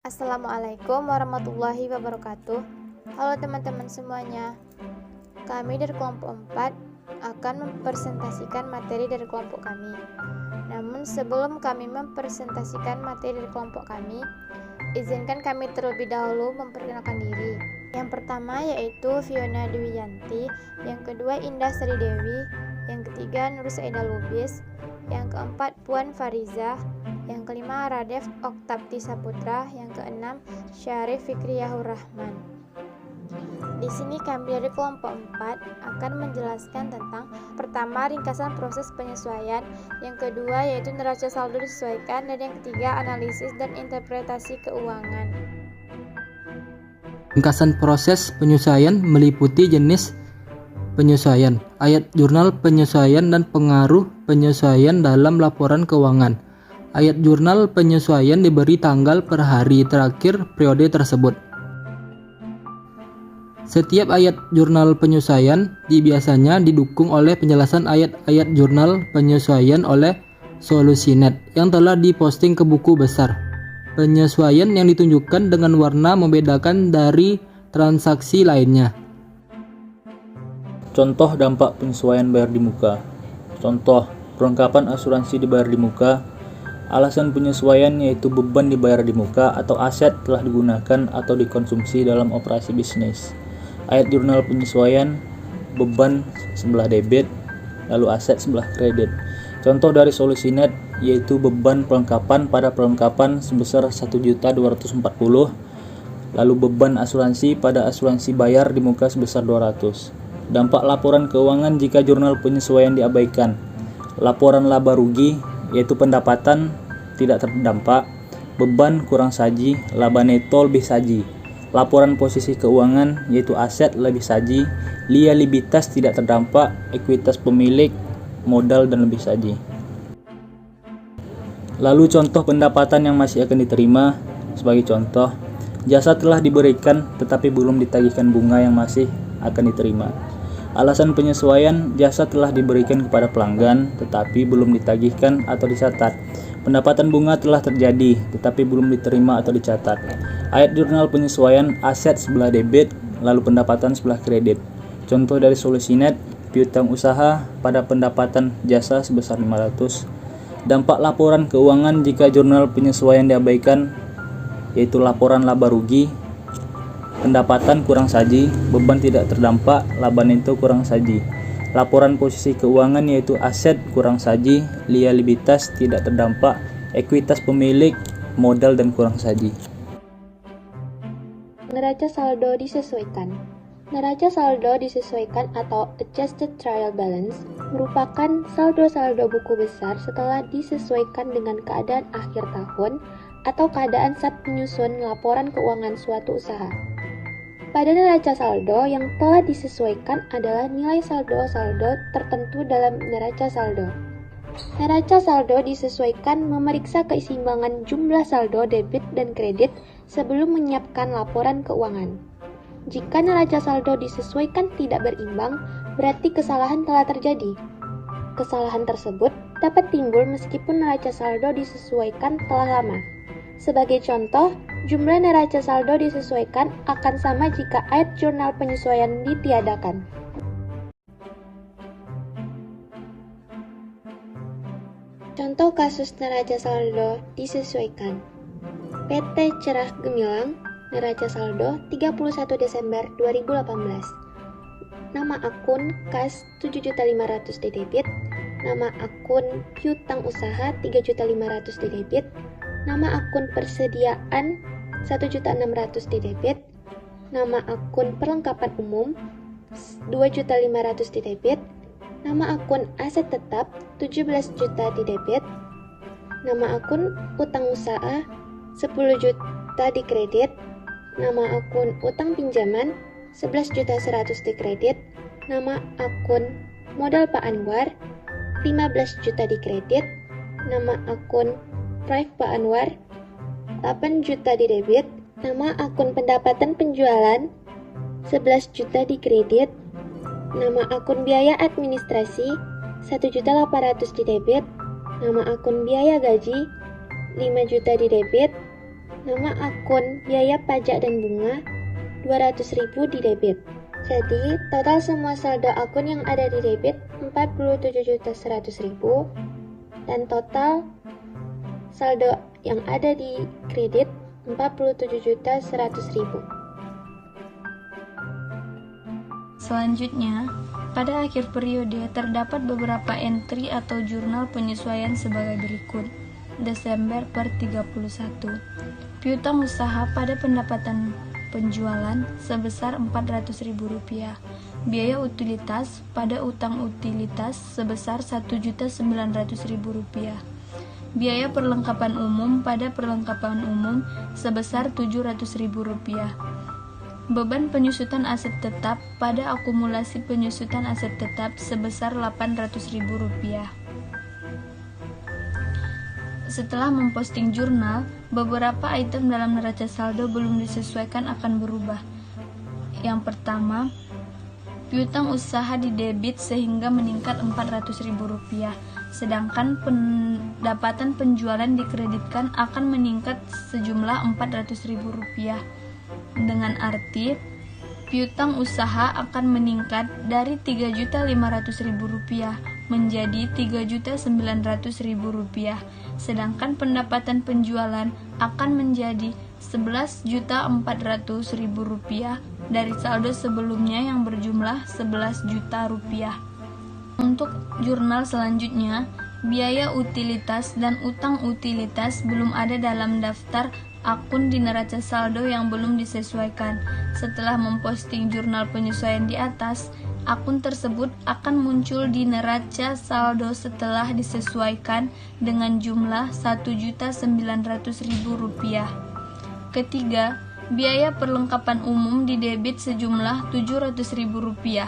Assalamualaikum warahmatullahi wabarakatuh. Halo teman-teman semuanya. Kami dari kelompok 4 akan mempresentasikan materi dari kelompok kami. Namun sebelum kami mempresentasikan materi dari kelompok kami, izinkan kami terlebih dahulu memperkenalkan diri. Yang pertama yaitu Fiona Dwi Yanti, yang kedua Indah Sri Dewi, yang ketiga Nur Saida Lubis, yang keempat Puan Farizah, yang kelima Radef Oktapti Saputra, yang keenam Syarif Fikriyahur Rahman. Di sini kami dari kelompok 4 akan menjelaskan tentang pertama ringkasan proses penyesuaian, yang kedua yaitu neraca saldo disesuaikan, dan yang ketiga analisis dan interpretasi keuangan. Ringkasan proses penyesuaian meliputi jenis penyesuaian, ayat jurnal penyesuaian, dan pengaruh penyesuaian dalam laporan keuangan. Ayat jurnal penyesuaian diberi tanggal per hari terakhir periode tersebut. Setiap ayat jurnal penyesuaian biasanya didukung oleh penjelasan ayat-ayat jurnal penyesuaian oleh Solusinet yang telah diposting ke buku besar. Penyesuaian yang ditunjukkan dengan warna membedakan dari transaksi lainnya. Contoh dampak penyesuaian bayar di muka. Contoh, perlengkapan asuransi dibayar di muka. Alasan penyesuaian yaitu beban dibayar di muka atau aset telah digunakan atau dikonsumsi dalam operasi bisnis. Ayat jurnal penyesuaian, beban sebelah debit, lalu aset sebelah kredit. Contoh dari Solusinet yaitu beban perlengkapan pada perlengkapan sebesar 1.240.000, lalu beban asuransi pada asuransi bayar di muka sebesar 200. Dampak laporan keuangan jika jurnal penyesuaian diabaikan. Laporan laba rugi yaitu pendapatan tidak terdampak, beban kurang saji, laba neto lebih saji. Laporan posisi keuangan yaitu aset lebih saji, liabilitas tidak terdampak, ekuitas pemilik, modal dan lebih saji. Lalu contoh pendapatan yang masih akan diterima. Sebagai contoh, jasa telah diberikan tetapi belum ditagihkan bunga yang masih akan diterima. Alasan penyesuaian, jasa telah diberikan kepada pelanggan tetapi belum ditagihkan atau dicatat. Pendapatan bunga telah terjadi tetapi belum diterima atau dicatat. Ayat jurnal penyesuaian, aset sebelah debit, lalu pendapatan sebelah kredit. Contoh dari Solusinet, piutang usaha pada pendapatan jasa sebesar 500. Dampak laporan keuangan jika jurnal penyesuaian diabaikan yaitu laporan laba rugi, pendapatan kurang saji, beban tidak terdampak, laba neto kurang saji. Laporan posisi keuangan yaitu aset kurang saji, liabilitas tidak terdampak, ekuitas pemilik, modal dan kurang saji. Neraca saldo disesuaikan. Neraca saldo disesuaikan atau adjusted trial balance merupakan saldo-saldo buku besar setelah disesuaikan dengan keadaan akhir tahun atau keadaan saat menyusun laporan keuangan suatu usaha. Pada neraca saldo yang telah disesuaikan adalah nilai saldo-saldo tertentu dalam neraca saldo. Neraca saldo disesuaikan memeriksa keseimbangan jumlah saldo debit dan kredit sebelum menyiapkan laporan keuangan. Jika neraca saldo disesuaikan tidak berimbang, berarti kesalahan telah terjadi. Kesalahan tersebut dapat timbul meskipun neraca saldo disesuaikan telah lama. Sebagai contoh, jumlah neraca saldo disesuaikan akan sama jika ayat jurnal penyesuaian ditiadakan. Contoh kasus neraca saldo disesuaikan. PT Cerah Gemilang, neraca saldo 31 Desember 2018. Nama akun kas 7.500 di debit, nama akun piutang usaha 3.500 di debit, nama akun persediaan 1.600 di debit, nama akun perlengkapan umum 2.500 di debit, nama akun aset tetap 17 juta di debit, nama akun utang usaha 10 juta di kredit, nama akun utang pinjaman 11.100 di kredit, nama akun modal Pak Anwar 15 juta di kredit, nama akun Prive Pak Anwar 8 juta di debit, nama akun pendapatan penjualan 11 juta di kredit, nama akun biaya administrasi 1.800.000 di debit, nama akun biaya gaji 5 juta di debit, Nama akun, biaya pajak dan bunga, 200.000 di debit. Jadi, total semua saldo akun yang ada di debit 47.100.000 dan total saldo yang ada di kredit 47.100.000. Selanjutnya, pada akhir periode terdapat beberapa entry atau jurnal penyesuaian sebagai berikut. Desember per 31. Piutang usaha pada pendapatan penjualan sebesar Rp400.000. Biaya utilitas pada utang utilitas sebesar Rp1.900.000. Biaya perlengkapan umum pada perlengkapan umum sebesar Rp700.000. Beban penyusutan aset tetap pada akumulasi penyusutan aset tetap sebesar Rp800.000. Setelah memposting jurnal, beberapa item dalam neraca saldo belum disesuaikan akan berubah. Yang pertama, piutang usaha di debit sehingga meningkat Rp400.000, sedangkan pendapatan penjualan dikreditkan akan meningkat sejumlah Rp400.000. Dengan arti, piutang usaha akan meningkat dari Rp3.500.000 menjadi Rp3.900.000, sedangkan pendapatan penjualan akan menjadi Rp11.400.000 dari saldo sebelumnya yang berjumlah Rp11 juta. Untuk jurnal selanjutnya, biaya utilitas dan utang utilitas belum ada dalam daftar akun di neraca saldo yang belum disesuaikan. Setelah memposting jurnal penyesuaian di atas, akun tersebut akan muncul di neraca saldo setelah disesuaikan dengan jumlah Rp1.900.000. Ketiga, biaya perlengkapan umum di debit sejumlah Rp700.000.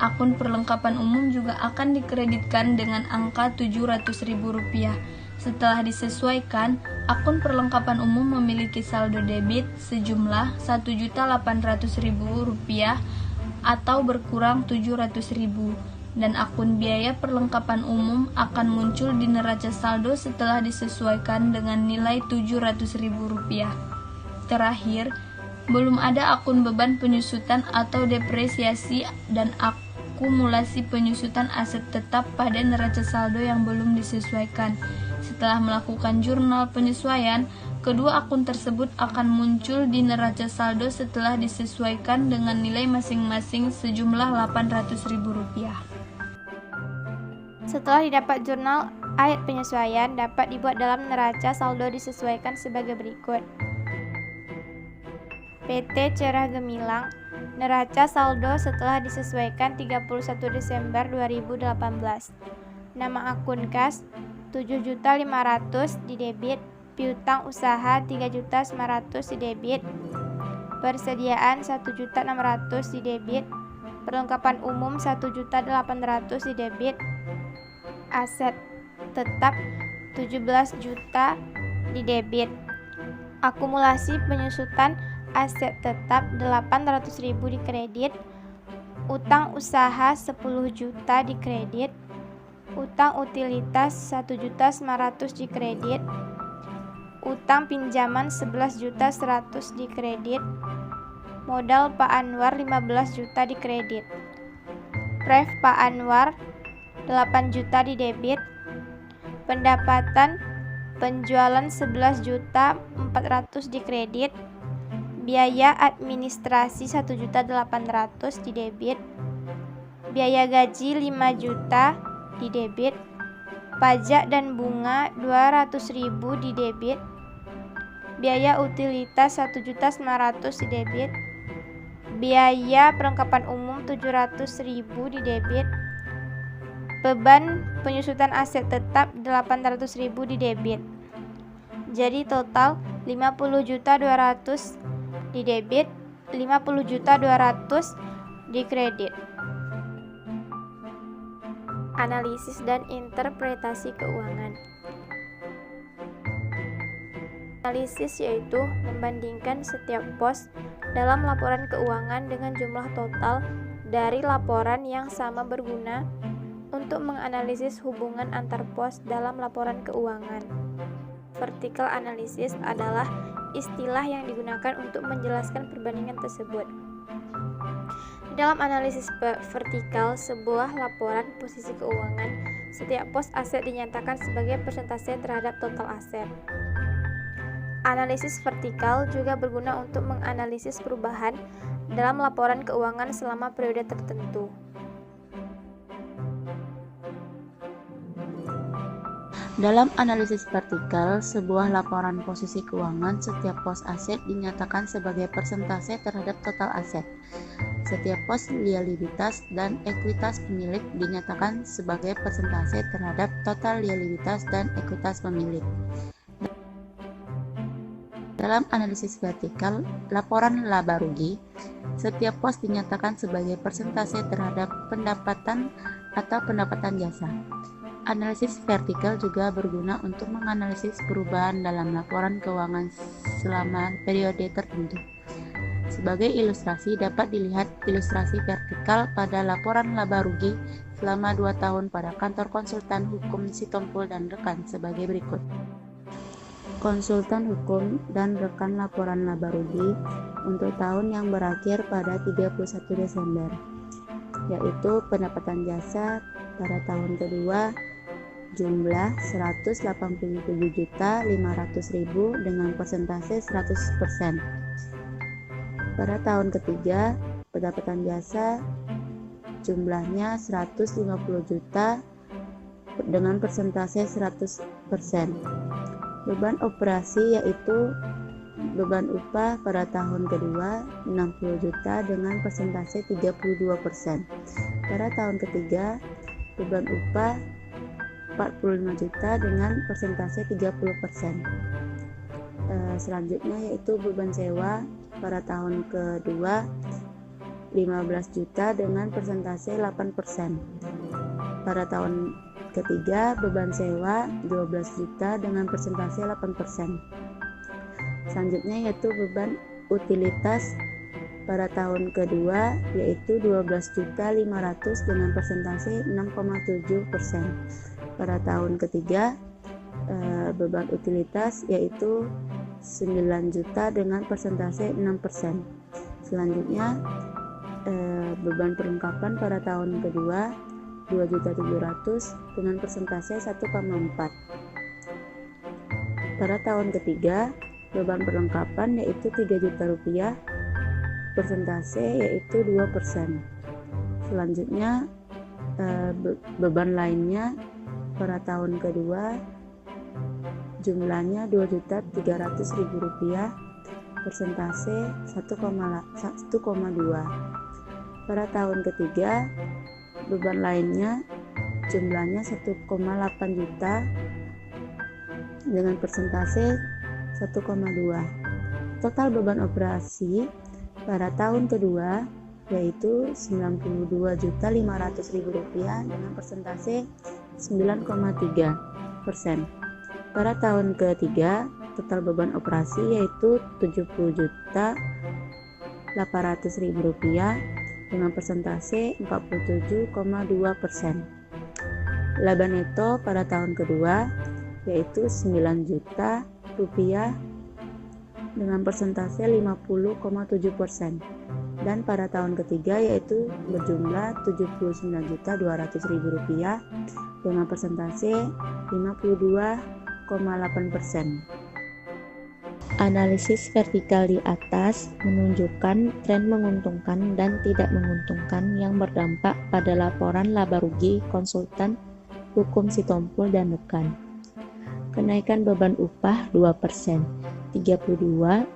Akun perlengkapan umum juga akan dikreditkan dengan angka Rp700.000. Setelah disesuaikan, akun perlengkapan umum memiliki saldo debit sejumlah Rp1.800.000 atau berkurang Rp700.000, dan akun biaya perlengkapan umum akan muncul di neraca saldo setelah disesuaikan dengan nilai Rp700.000. Terakhir, belum ada akun beban penyusutan atau depresiasi dan akumulasi penyusutan aset tetap pada neraca saldo yang belum disesuaikan. Setelah melakukan jurnal penyesuaian, kedua akun tersebut akan muncul di neraca saldo setelah disesuaikan dengan nilai masing-masing sejumlah Rp800.000. Setelah didapat jurnal ayat penyesuaian, dapat dibuat dalam neraca saldo disesuaikan sebagai berikut. PT Cerah Gemilang, neraca saldo setelah disesuaikan 31 Desember 2018. Nama akun kas 7.500.000 di debit, piutang usaha 3.900.000 di debit, persediaan 1.600.000 di debit, perlengkapan umum 1.800.000 di debit, aset tetap 17 juta di debit, akumulasi penyusutan aset tetap 800.000 di kredit, utang usaha 10 juta di kredit, utang utilitas 1.900.000 di kredit, utang pinjaman 11.100.000 di kredit, modal Pak Anwar 15 juta di kredit, pref Pak Anwar 8 juta di debit, pendapatan penjualan 11.400.000 di kredit, biaya administrasi 1.800.000 di debit, biaya gaji 5 juta di debit, pajak dan bunga 200.000 di debit, biaya utilitas 1.900.000 di debit, biaya perlengkapan umum 700.000 di debit, beban penyusutan aset tetap 800.000 di debit. Jadi total 50.200.000 di debit, 50.200.000 di kredit. Analisis dan interpretasi keuangan. Analisis yaitu membandingkan setiap pos dalam laporan keuangan dengan jumlah total dari laporan yang sama berguna untuk menganalisis hubungan antar pos dalam laporan keuangan. Vertical analysis adalah istilah yang digunakan untuk menjelaskan perbandingan tersebut. Dalam analisis vertikal sebuah laporan posisi keuangan, setiap pos aset dinyatakan sebagai persentase terhadap total aset. Analisis vertikal juga berguna untuk menganalisis perubahan dalam laporan keuangan selama periode tertentu. Dalam analisis vertikal sebuah laporan posisi keuangan, setiap pos aset dinyatakan sebagai persentase terhadap total aset. Setiap pos liabilitas dan ekuitas pemilik dinyatakan sebagai persentase terhadap total liabilitas dan ekuitas pemilik. Dalam analisis vertikal laporan laba rugi, setiap pos dinyatakan sebagai persentase terhadap pendapatan atau pendapatan jasa. Analisis vertikal juga berguna untuk menganalisis perubahan dalam laporan keuangan selama periode tertentu. Sebagai ilustrasi, dapat dilihat ilustrasi vertikal pada laporan laba rugi selama 2 tahun pada kantor konsultan hukum Sitompul dan rekan sebagai berikut. Konsultan hukum dan rekan laporan laba rugi untuk tahun yang berakhir pada 31 Desember, yaitu pendapatan jasa pada tahun kedua jumlah 187.500.000 dengan persentase 100%. Pada tahun ketiga, pendapatan jasa jumlahnya 150 juta dengan persentase 100%. Beban operasi yaitu beban upah pada tahun kedua 60 juta dengan persentase 32%. Pada tahun ketiga, beban upah 45 juta dengan persentase 30%. Selanjutnya yaitu beban sewa pada tahun kedua 15 juta dengan persentase 8%. Pada tahun ketiga beban sewa 12 juta dengan persentase 8%. Selanjutnya yaitu beban utilitas pada tahun kedua yaitu 12.500.000 dengan persentase 6,7%. Pada tahun ketiga beban utilitas yaitu 9 juta dengan persentase 6%. Selanjutnya beban perlengkapan pada tahun kedua 2.700.000 dengan persentase 1,4. Pada tahun ketiga beban perlengkapan yaitu 3 juta rupiah, persentase yaitu 2%. Selanjutnya beban lainnya pada tahun kedua jumlahnya 2.300.000 rupiah, persentase 1,2. Pada tahun ketiga beban lainnya jumlahnya 1,8 juta dengan persentase 1,2. Total beban operasi pada tahun kedua yaitu 92.500.000 rupiah dengan persentase 9,3%. Pada tahun ketiga total beban operasi yaitu 70.800.000 rupiah dengan persentase 47,2%. Laba neto pada tahun kedua yaitu 9 juta rupiah dengan persentase 50,7%. Dan pada tahun ketiga yaitu berjumlah 79.200.000 rupiah dengan persentase 52,8%. Analisis vertikal di atas menunjukkan tren menguntungkan dan tidak menguntungkan yang berdampak pada laporan laba rugi konsultan hukum Sitompul dan rekan. Kenaikan beban upah 2%, 32%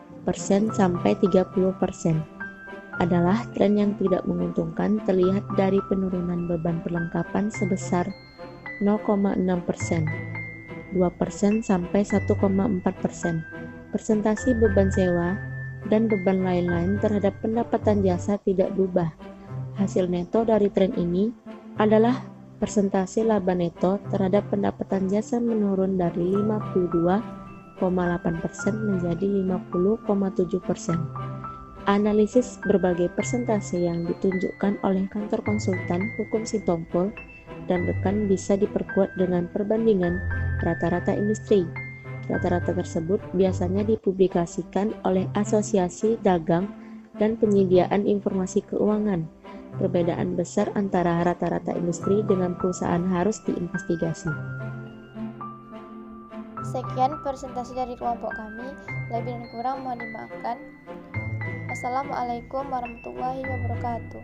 sampai 30% adalah tren yang tidak menguntungkan terlihat dari penurunan beban perlengkapan sebesar 0,6%, 2% sampai 1,4%. Persentasi beban sewa dan beban lain-lain terhadap pendapatan jasa tidak berubah. Hasil neto dari tren ini adalah persentase laba neto terhadap pendapatan jasa menurun dari 52,8% menjadi 50,7%. Analisis berbagai persentase yang ditunjukkan oleh kantor konsultan hukum Sitompul dan rekan bisa diperkuat dengan perbandingan rata-rata industri, Rata-rata tersebut biasanya dipublikasikan oleh Asosiasi Dagang dan Penyediaan Informasi Keuangan. Perbedaan besar antara rata-rata industri dengan perusahaan harus diinvestigasi. Sekian presentasi dari kelompok kami, lebih dan kurang mohon dimaafkan. Wassalamualaikum warahmatullahi wabarakatuh.